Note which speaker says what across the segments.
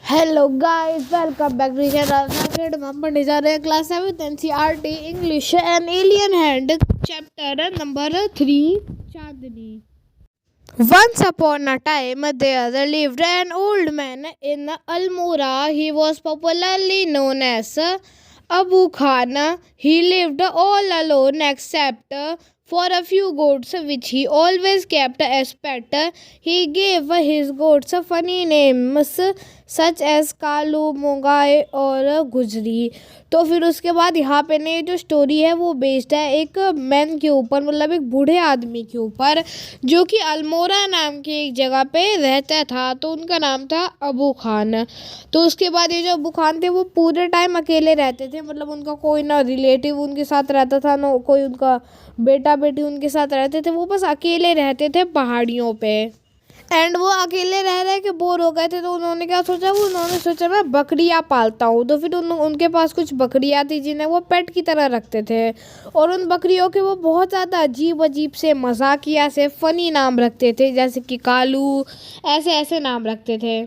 Speaker 1: Hello guys, welcome back to channel. हम पढ़ने जा रहे हैं class 7 NCERT English and alien hand chapter number 3 Chandni. Once upon a time, there lived an old man in Almora. He was popularly known as Abu Khan. He lived all alone except for a few goats which he always kept as pet. He gave his goats funny names such as Kalu, Mogai और गुजरी। तो फिर उसके बाद यहाँ पे ने जो story है वो बेस्ड है एक मैन के ऊपर, मतलब एक बूढ़े आदमी के ऊपर, जो कि अल्मोरा नाम की एक जगह पे रहता था। तो उनका नाम था अबू खान। तो उसके बाद ये जो अबू खान थे वो पूरे टाइम अकेले रहते थे, मतलब उनका कोई ना रिलेटिव उनके साथ रहता था, ना कोई उनका बेटा बेटी उनके साथ रहते थे। वो बस अकेले रहते थे पहाड़ियों पे। एंड वो अकेले रह रहे के बोर हो गए थे, तो उन्होंने क्या सोचा, उन्होंने सोचा मैं बकरियाँ पालता हूँ। तो फिर उनके पास कुछ बकरियाँ थी जिन्हें वो पेट की तरह रखते थे, और उन बकरियों के वो बहुत ज़्यादा अजीब अजीब से मजाकिया से फ़नी नाम रखते थे, जैसे कि कालू, ऐसे ऐसे नाम रखते थे।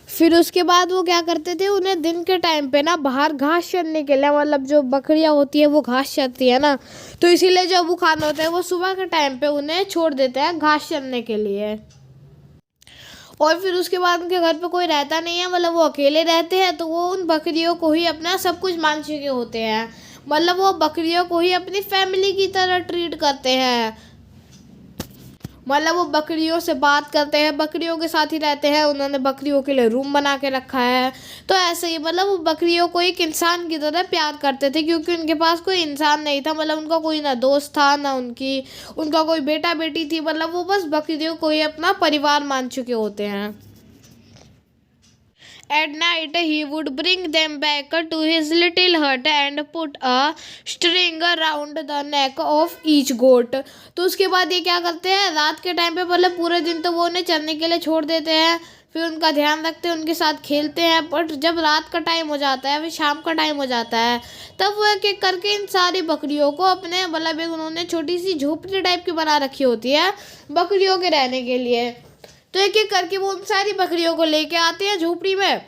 Speaker 1: फिर उसके बाद वो क्या करते थे, उन्हें दिन के टाइम पे ना बाहर घास चरने के लिए, मतलब जो बकरियां होती है वो घास चरती है ना, तो इसीलिए जो अबू खान होते हैं वो सुबह के टाइम पे उन्हें छोड़ देते हैं घास चरने के लिए। और फिर उसके बाद उनके घर पे कोई रहता नहीं है, मतलब वो अकेले रहते हैं। तो वो उन बकरियों को ही अपना सब कुछ मान चुके होते हैं, मतलब वो बकरियों को ही अपनी फैमिली की तरह ट्रीट करते हैं। मतलब वो बकरियों से बात करते हैं, बकरियों के साथ ही रहते हैं। उन्होंने बकरियों के लिए रूम बना के रखा है। तो ऐसे ही मतलब वो बकरियों को एक इंसान की तरह प्यार करते थे, क्योंकि उनके पास कोई इंसान नहीं था, मतलब उनका कोई ना दोस्त था ना उनका कोई बेटा बेटी थी, मतलब वो बस बकरियों को ही अपना परिवार मान चुके होते हैं। At night, he would bring them back to his little hut and put a string around the neck of each goat. तो उसके बाद ये क्या करते हैं, रात के टाइम पे मतलब पूरे दिन तो वो उन्हें चरने के लिए छोड़ देते हैं, फिर उनका ध्यान रखते हैं, उनके साथ खेलते हैं। बट जब रात का टाइम हो जाता है, फिर शाम का टाइम हो जाता है, तब वो एक एक करके इन सारी बकरियों को अपने, मतलब एक उन्होंने छोटी सी झोपड़ी टाइप की बना रखी होती है बकरियों के रहने के लिए। तो एक एक करके वो उन सारी बकरियों को लेके आते हैं झोपड़ी में,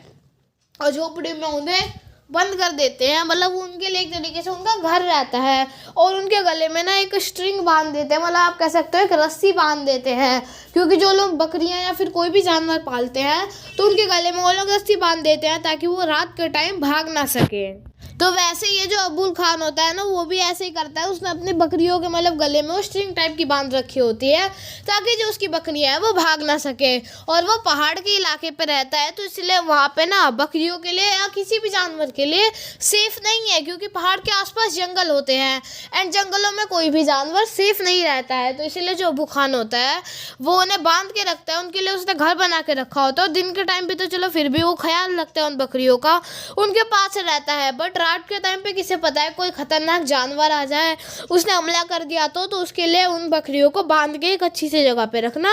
Speaker 1: और झोपड़ी में उन्हें बंद कर देते हैं, मतलब वो उनके लिए एक तरीके से उनका घर रहता है। और उनके गले में ना एक स्ट्रिंग बांध देते हैं, मतलब आप कह सकते हो एक रस्सी बांध देते हैं, क्योंकि जो लोग बकरियां या फिर कोई भी जानवर पालते हैं तो उनके गले में वो लोग रस्सी बांध देते हैं ताकि वो रात के टाइम भाग ना सके। तो वैसे ये जो अबुल खान होता है ना, वो भी ऐसे ही करता है। उसने अपनी बकरियों के मतलब गले में वो स्ट्रिंग टाइप की बांध रखी होती है, ताकि जो उसकी बकरियां हैं वो भाग ना सके। और वो पहाड़ के इलाके पे रहता है, तो इसलिए वहाँ पे ना बकरियों के लिए या किसी भी जानवर के लिए सेफ नहीं है, क्योंकि पहाड़ के आसपास जंगल होते हैं, एंड जंगलों में कोई भी जानवर सेफ नहीं रहता है। तो इसीलिए जो अबू खान होता है वो उन्हें बांध के रखता है, उनके लिए उसने घर बना के रखा होता है। और दिन के टाइम पे तो चलो फिर भी वो ख्याल रखता है उन बकरियों का, उनके पास रहता है। बट रात के टाइम पे किसे पता है कोई खतरनाक जानवर आ जाए, उसने हमला कर दिया तो उसके लिए उन बकरियों को बांध के एक अच्छी सी जगह पे रखना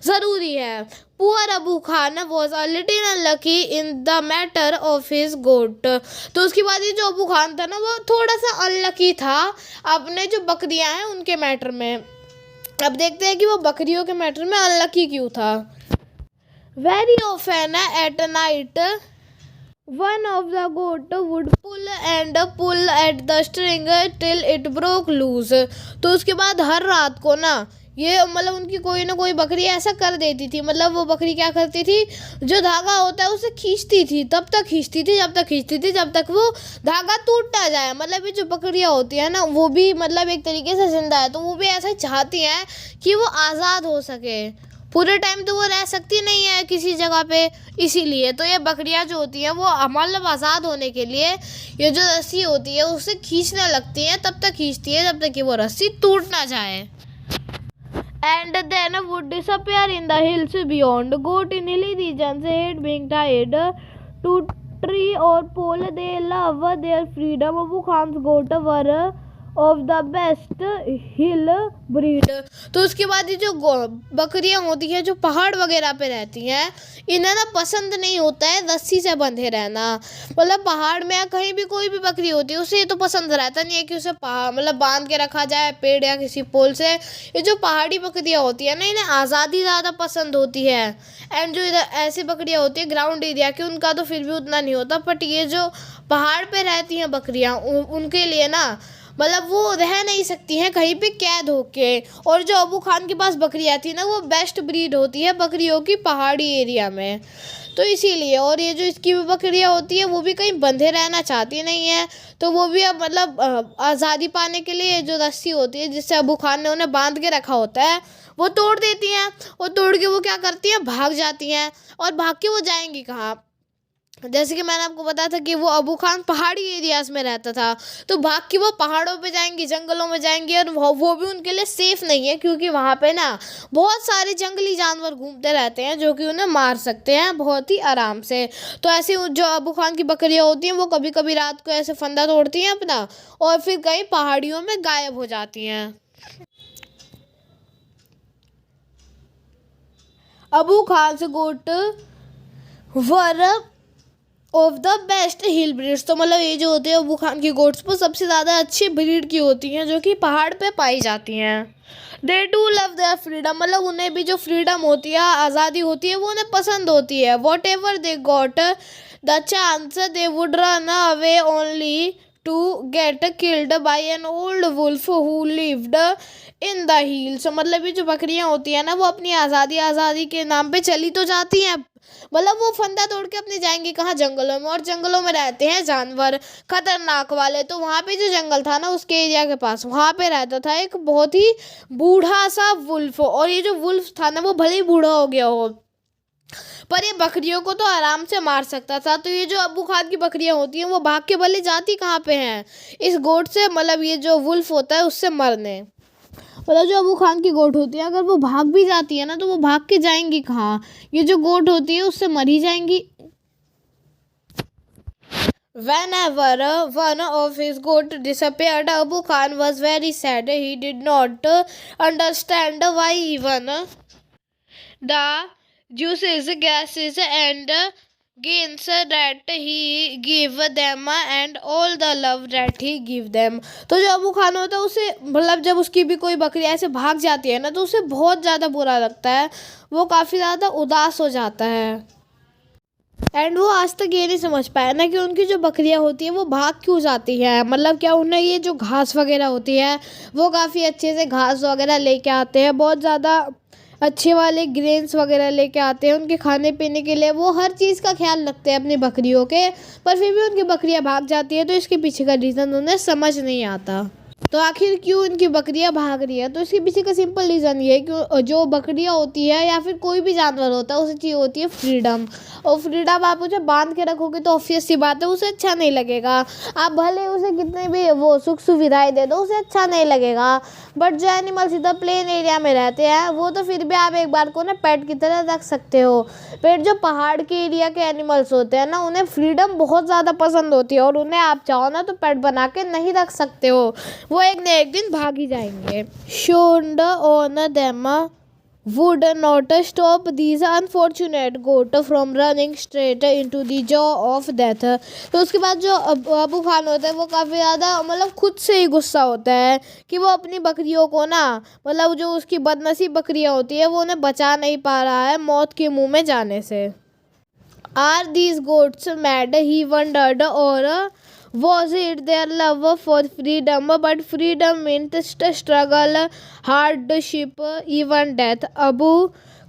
Speaker 1: ज़रूरी है। Poor Abu Khan was a little unlucky in the matter of his goat. तो उसके बाद ये जो अबू खान था ना, वो थोड़ा सा अनलकी था अपने जो बकरियां हैं उनके मैटर में। अब देखते हैं कि वो बकरियों के मैटर में अनलकी क्यों था। Very often at night one of the goat would pull at the string till it broke loose. तो उसके बाद हर रात को ना ये मतलब उनकी कोई ना कोई बकरी ऐसा कर देती थी, मतलब वो बकरी क्या करती थी, जो धागा होता है उसे खींचती थी, जब तक खींचती थी जब तक वो धागा टूट ना जाए। मतलब ये जो बकरियाँ होती है ना, वो भी मतलब एक तरीके से जिंदा है, तो वो भी ऐसा चाहती हैं कि वो आज़ाद हो सके। पूरे टाइम तो वो रह सकती नहीं है किसी जगह पे, इसीलिए तो ये बकरियां जो होती हैं वो मतलब आज़ाद होने के लिए ये जो रस्सी होती है उसे खींचने लगती हैं, तब तक खींचती है जब तक कि वो रस्सी टूट ना जाए। And then would disappear in the hills beyond. Goat in hilly regions hate being tied to tree और pole, they love their freedom. Abu Khan's goat were of the best hill breed. तो उसके बाद ये जो बकरियां होती हैं जो पहाड़ वगैरह पे रहती हैं, इन्हें ना पसंद नहीं होता है रस्सी से बंधे रहना। मतलब पहाड़ में या कहीं भी कोई भी बकरी होती है उसे ये तो पसंद रहता नहीं है कि उसे मतलब बांध के रखा जाए पेड़ या किसी पोल से। ये जो पहाड़ी बकरियां होती है ना, इन्हें आज़ादी ज़्यादा पसंद होती है। एंड जो इधर ऐसी बकरियां होती है ग्राउंड एरिया की, उनका तो फिर भी उतना नहीं होता, बट ये जो पहाड़ पे रहती हैं बकरियां उनके लिए ना मतलब वो रह नहीं सकती हैं कहीं पे कैद होके। और जो अबू खान के पास बकरियां थी ना, वो बेस्ट ब्रीड होती है बकरियों की पहाड़ी एरिया में, तो इसीलिए। और ये जो इसकी भी बकरियां होती है वो भी कहीं बंधे रहना चाहती नहीं है, तो वो भी अब मतलब आज़ादी पाने के लिए जो रस्सी होती है जिससे अबू खान ने उन्हें बांध के रखा होता है वो तोड़ देती हैं। और तोड़ के वो क्या करती हैं, भाग जाती हैं। और भाग के वो जाएंगी कहाँ? जैसे कि मैंने आपको बताया था कि वो अबू खान पहाड़ी एरियाज में रहता था, तो भाग के वो पहाड़ों पे जाएंगी, जंगलों में जाएंगी। और वो भी उनके लिए सेफ नहीं है, क्योंकि वहाँ पे ना बहुत सारे जंगली जानवर घूमते रहते हैं जो कि उन्हें मार सकते हैं बहुत ही आराम से। तो ऐसे जो अबू खान की बकरियाँ होती हैं वो कभी कभी रात को ऐसे फंदा तोड़ती हैं अपना, और फिर कहीं पहाड़ियों में गायब हो जाती हैं। अबू खान से goat were of the best hill breeds. तो मतलब ये जो होते हैं अबू खान की गोट्स वो सबसे ज़्यादा अच्छी ब्रीड की होती हैं जो कि पहाड़ पे पाई जाती हैं। They do love their freedom, मतलब उन्हें भी जो फ्रीडम होती है, आज़ादी होती है, वो उन्हें पसंद होती है। Whatever they got the chance they would run away only to get killed by an old wolf who lived in the hills. मतलब ये जो बकरियां होती हैं ना, वो अपनी आज़ादी के नाम पे चली तो जाती हैं, मतलब वो फंदा तोड़ के अपने जाएंगे कहाँ, जंगलों में। और जंगलों में रहते हैं जानवर खतरनाक वाले। तो वहाँ पे जो जंगल था ना उसके एरिया के पास, वहाँ पे रहता था एक बहुत ही बूढ़ा सा वुल्फ। और ये जो वुल्फ था ना वो भले ही बूढ़ा हो गया हो, पर ये बकरियों को तो आराम से मार सकता था। तो ये जो अबू खान की बकरियां होती हैं वो भाग के भले जाती कहाँ पे हैं, इस गोट से, मतलब ये जो वुल्फ होता है उससे मरने। मतलब जो अबू खान की गोट होती है अगर वो भाग भी जाती है ना, तो वो भाग के जाएंगी कहाँ, ये जो गोट होती है उससे मर ही जाएंगी। Whenever one of his goat disappeared, Abu Khan was very sad. He did not understand why even the juices, gases, and gains that he give them and all the love that he give them। तो जो अबू खान होता है उसे, मतलब जब उसकी भी कोई बकरी ऐसे भाग जाती है ना, तो उसे बहुत ज़्यादा बुरा लगता है, वो काफ़ी ज़्यादा उदास हो जाता है। एंड वो आज तक ये नहीं समझ पाया ना कि उनकी जो बकरियां होती हैं वो भाग क्यों जाती हैं। मतलब क्या उन्हें ये जो घास वगैरह होती है वो काफ़ी अच्छे से घास वगैरह लेके आते हैं, बहुत ज़्यादा अच्छे वाले ग्रेन्स वगैरह लेके आते हैं उनके खाने पीने के लिए। वो हर चीज़ का ख्याल रखते हैं अपनी बकरियों के, पर फिर भी उनकी बकरियां भाग जाती है। तो इसके पीछे का रीज़न उन्हें समझ नहीं आता। तो आखिर क्यों उनकी बकरियां भाग रही है, तो इसके पीछे का सिंपल रीज़न ये है कि जो बकरियां होती है या फिर कोई भी जानवर होता है उसे चाहिए होती है फ्रीडम। और फ्रीडम आप उसे बांध के रखोगे तो ऑब्वियस सी बात है उसे अच्छा नहीं लगेगा। आप भले उसे कितने भी वो सुख सुविधाएं दे दो उसे अच्छा नहीं लगेगा। बट जो एनिमल्स इधर प्लेन एरिया में रहते हैं वो तो फिर भी आप एक बार को ना पेट की तरह रख सकते हो। पेट जो पहाड़ के एरिया के एनिमल्स होते हैं ना, उन्हें फ्रीडम बहुत ज़्यादा पसंद होती है, और उन्हें आप चाहो ना तो पेट बना के नहीं रख सकते हो, वो एक न एक दिन भाग ही जाएंगे। Shone on them would not stop these unfortunate goat from running straight into the jaw of death। तो उसके बाद जो अबू खान होता है वो काफ़ी ज़्यादा मतलब खुद से ही गुस्सा होता है कि वो अपनी बकरियों को ना, मतलब जो उसकी बदनसीब बकरियां होती है वो उन्हें बचा नहीं पा रहा है मौत के मुंह में जाने से। Are these goats mad? He wondered, or was it their love for freedom? But freedom meant struggle, hardship, even death. Abu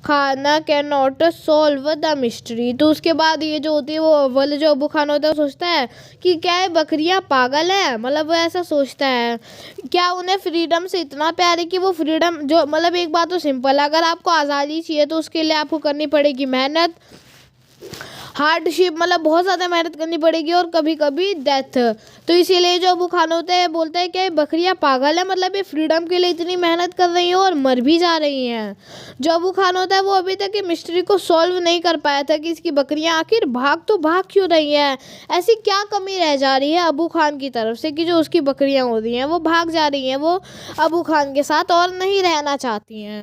Speaker 1: Khan can not solve the mystery. तो उसके बाद ये जो होती है वो वाले जो अबू खान होता है वो सोचता है कि क्या ये बकरियां पागल है, मतलब वो ऐसा सोचता है। क्या उन्हें फ्रीडम से इतना प्यार है कि वो फ्रीडम जो, मतलब एक बात तो सिंपल है, अगर आपको आज़ादी चाहिए तो उसके लिए आपको करनी पड़ेगी मेहनत, हार्डशिप, मतलब बहुत ज़्यादा मेहनत करनी पड़ेगी, और कभी कभी डेथ। तो इसीलिए जो अबू खान होता है बोलता है कि ये बकरियां पागल है, मतलब ये फ्रीडम के लिए इतनी मेहनत कर रही हैं और मर भी जा रही हैं। जो अबू खान होता है वो अभी तक ये मिस्ट्री को सॉल्व नहीं कर पाया था कि इसकी बकरियां आखिर भाग क्यों रही हैं। ऐसी क्या कमी रह जा रही है अबू खान की तरफ से कि जो उसकी बकरियां हो रही हैं वो भाग जा रही हैं, वो अबू खान के साथ और नहीं रहना चाहती हैं।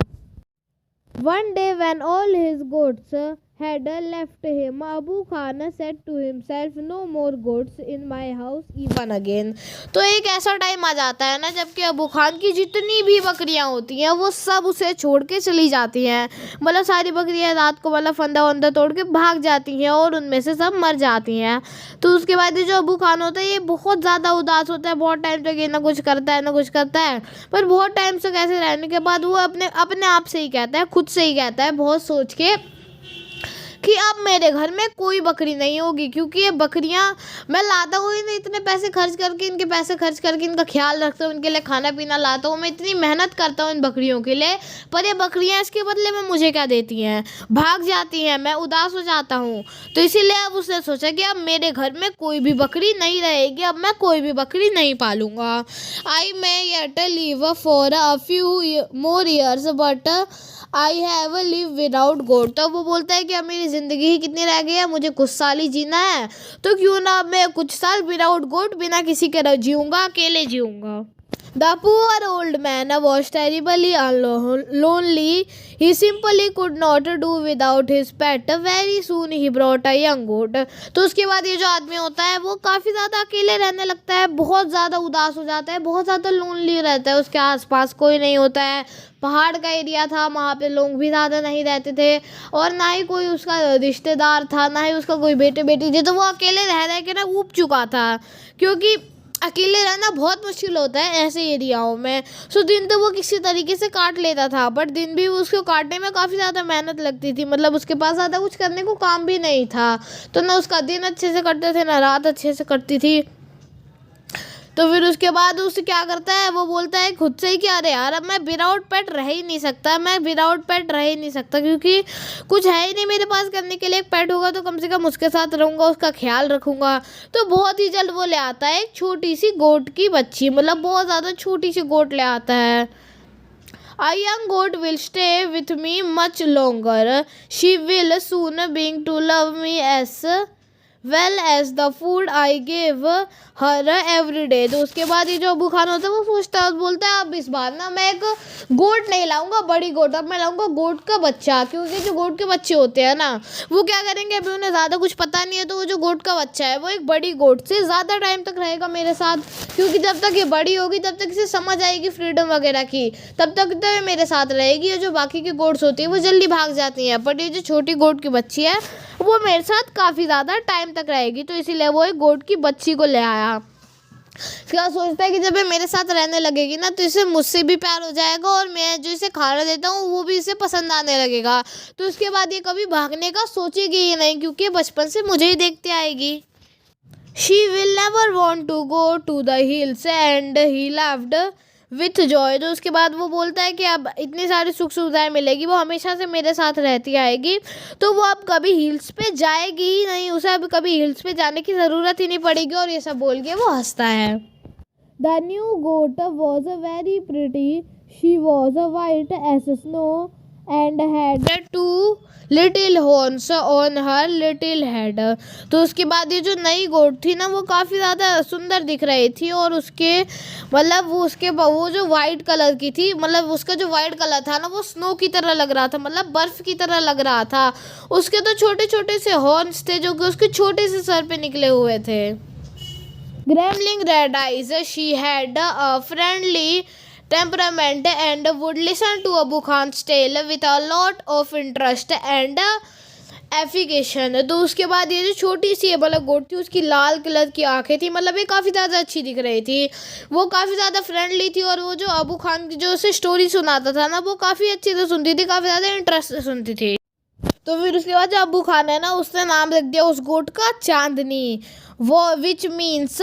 Speaker 1: One day when all his goats had left him, Abu Khan said to himself, "No more goats in my house even again." तो एक ऐसा टाइम आ जाता है ना जबकि अबू खान की जितनी भी बकरियां होती हैं वो सब उसे छोड़ के चली जाती हैं। मतलब सारी बकरियां रात को मतलब फंदा वंदा तोड़ के भाग जाती हैं और उनमें से सब मर जाती हैं। तो उसके बाद ये जो अबू खान होता है ये बहुत ज़्यादा उदास होता है। बहुत टाइम तक ये ना कुछ करता है ना कुछ करता है, पर बहुत टाइम तक ऐसे रहने के बाद वो अपने आप से ही कहता है, खुद से ही कहता है, बहुत सोच के, कि अब मेरे घर में कोई बकरी नहीं होगी, क्योंकि ये बकरियां मैं लाता हूँ इन्हें इतने पैसे खर्च करके, इनके पैसे खर्च करके इनका ख्याल रखता हूँ, इनके लिए खाना पीना लाता हूँ, मैं इतनी मेहनत करता हूँ इन बकरियों के लिए, पर ये बकरियां इसके बदले में मुझे क्या देती हैं, भाग जाती हैं, मैं उदास हो जाता हूँ। तो इसीलिए अब उसने सोचा कि अब मेरे घर में कोई भी बकरी नहीं रहेगी, अब मैं कोई भी बकरी नहीं पालूंगा। I may yet live for a few more years but I have live without goat. तो वो बोलता है कि अब मेरी ज़िंदगी ही कितनी रह गई है, मुझे कुछ साल ही जीना है, तो क्यों ना मैं कुछ साल विदाउट गोट, बिना किसी के जीऊँगा, अकेले जीऊँगा। The poor old man was terribly lonely. He simply could not do without his pet. Very soon he brought a young goat. तो उसके बाद ये जो आदमी होता है वो काफ़ी ज़्यादा अकेले रहने लगता है, बहुत ज़्यादा उदास हो जाता है, बहुत ज़्यादा लोनली रहता है, उसके आसपास कोई नहीं होता है। पहाड़ का एरिया था, वहाँ पे लोग भी ज़्यादा नहीं रहते थे और ना ही कोई उसका रिश्तेदार था, ना ही उसका कोई बेटे बेटी थे। तो वो अकेले रह के ना ऊब चुका था, क्योंकि अकेले रहना बहुत मुश्किल होता है ऐसे एरियाओं में। सो दिन तो वो किसी तरीके से काट लेता था, बट दिन भी उसको काटने में काफ़ी ज़्यादा मेहनत लगती थी। मतलब उसके पास ज़्यादा कुछ करने को काम भी नहीं था, तो ना उसका दिन अच्छे से कटते थे ना रात अच्छे से कटती थी। तो फिर उसके बाद उसे क्या करता है, वो बोलता है खुद से ही कि अरे यार अब मैं विदाउट पेट रह ही नहीं सकता, मैं विदाउट पेट रह ही नहीं सकता, क्योंकि कुछ है ही नहीं मेरे पास करने के लिए। एक पेट होगा तो कम से कम उसके साथ रहूँगा, उसका ख्याल रखूँगा। तो बहुत ही जल्द वो ले आता है एक छोटी सी गोट की बच्ची, मतलब बहुत ज़्यादा छोटी सी गोट ले आता है। A young goat will stay with me much longer. She will soon begin to love me as well as the food I give her every day. तो उसके बाद ये जो अबू खान होता है वो सोचता है, बोलता है अब इस बार ना मैं एक गोट नहीं लाऊंगा बड़ी गोट, अब मैं लाऊंगा गोट का बच्चा, क्योंकि जो गोट के बच्चे होते हैं ना वो क्या करेंगे, अभी उन्हें ज़्यादा कुछ पता नहीं है, तो वो जो गोट का बच्चा है वो एक बड़ी गोट से ज़्यादा टाइम तक रहेगा मेरे साथ, क्योंकि जब तक ये बड़ी होगी तब तक इसे समझ आएगी फ्रीडम वगैरह की, तब तक तो ये मेरे साथ रहेगी। और जो बाकी की गोट्स होती है वो जल्दी भाग जाती हैं, बट ये जो छोटी गोट की बच्ची है वो मेरे साथ काफ़ी ज़्यादा टाइम तक रहेगी। तो इसीलिए वो एक गोट की बच्ची को ले आया। क्या सोचता है कि जब ये मेरे साथ रहने लगेगी ना तो इसे मुझसे भी प्यार हो जाएगा और मैं जो इसे खाना देता हूँ वो भी इसे पसंद आने लगेगा। तो उसके बाद ये कभी भागने का सोचेगी ही नहीं, क्योंकि बचपन से मुझे ही देखते आएगी। She will never want to go to the hills and he laughed with joy. तो उसके बाद वो बोलता है कि अब इतनी सारी सुख सुविधाएं मिलेगी, वो हमेशा से मेरे साथ रहती आएगी, तो वो अब कभी हिल्स पे जाएगी ही नहीं, उसे अब कभी हिल्स पे जाने की ज़रूरत ही नहीं पड़ेगी। और ये सब बोल के वो हंसता है। The new goat was very pretty. She was white as snow and had two little horns on her little head. तो उसके बाद ये जो नई गोट थी ना वो काफ़ी ज़्यादा सुंदर दिख रही थी, और उसके मतलब वो जो वाइट कलर की थी, मतलब उसका जो वाइट कलर था ना वो स्नो की तरह लग रहा था, मतलब बर्फ़ की तरह लग रहा था। उसके तो छोटे छोटे से हॉर्न्स थे जो कि उसके छोटे से सर पे निकले हुए थे। Grambling red eyes, she had a friendly temperament and would listen to Abu Khan's tale with a lot of interest and affection. तो उसके बाद ये जो छोटी सी मतलब गोट थी उसकी लाल कलर की आंखें थी, मतलब ये काफ़ी ज़्यादा अच्छी दिख रही थी, वो काफ़ी ज़्यादा फ्रेंडली थी, और वो जो अबू खान की जो उसे स्टोरी सुनाता था ना वो काफ़ी अच्छे से सुनती थी, काफ़ी ज़्यादा इंटरेस्ट से सुनती थी। तो फिर उसके बाद जो अबू खान है ना, उसने नाम रख दिया उस गोट का चांदनी, वो which means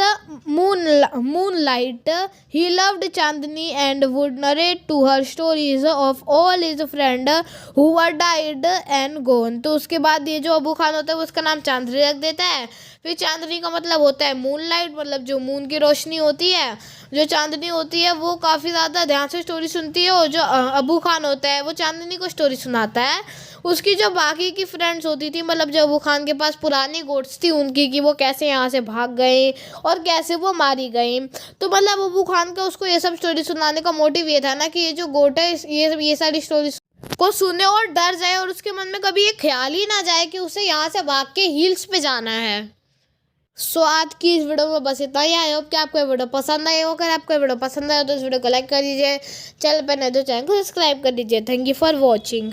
Speaker 1: moon light. He loved Chandni and would narrate to her stories of all his friend who were died and gone. तो उसके बाद ये जो अबू खान होता है वो उसका नाम चांदनी रख देता है। फिर चांदनी का मतलब होता है मून लाइट, मतलब जो मून की रोशनी होती है। जो चांदनी होती है वो काफ़ी ज़्यादा ध्यान से स्टोरी सुनती है, और जो अबू खान होता है वो चांदनी को स्टोरी सुनाता है। उसकी जो बाकी की फ्रेंड्स होती थी, मतलब जो अबू खान के पास पुरानी गोट्स थी उनकी, कि वो कैसे यहाँ से भाग गए और कैसे वो मारी गई। तो मतलब अबू खान का उसको ये सब स्टोरी सुनाने का मोटिव ये था ना कि ये जो गोट है ये सारी स्टोरी को सुने और डर जाए, और उसके मन में कभी ये ख्याल ही ना जाए कि उसे यहाँ से भाग के हिल्स पे जाना है। सो आज की इस वीडियो में बस इतना ही। आई होप कि आपको ये वीडियो पसंद आई हो। अगर आपको ये वीडियो पसंद आया तो इस वीडियो को लाइक कर दीजिए, चैनल पर नए तो चैनल को सब्सक्राइब कर दीजिए। Thank you for watching.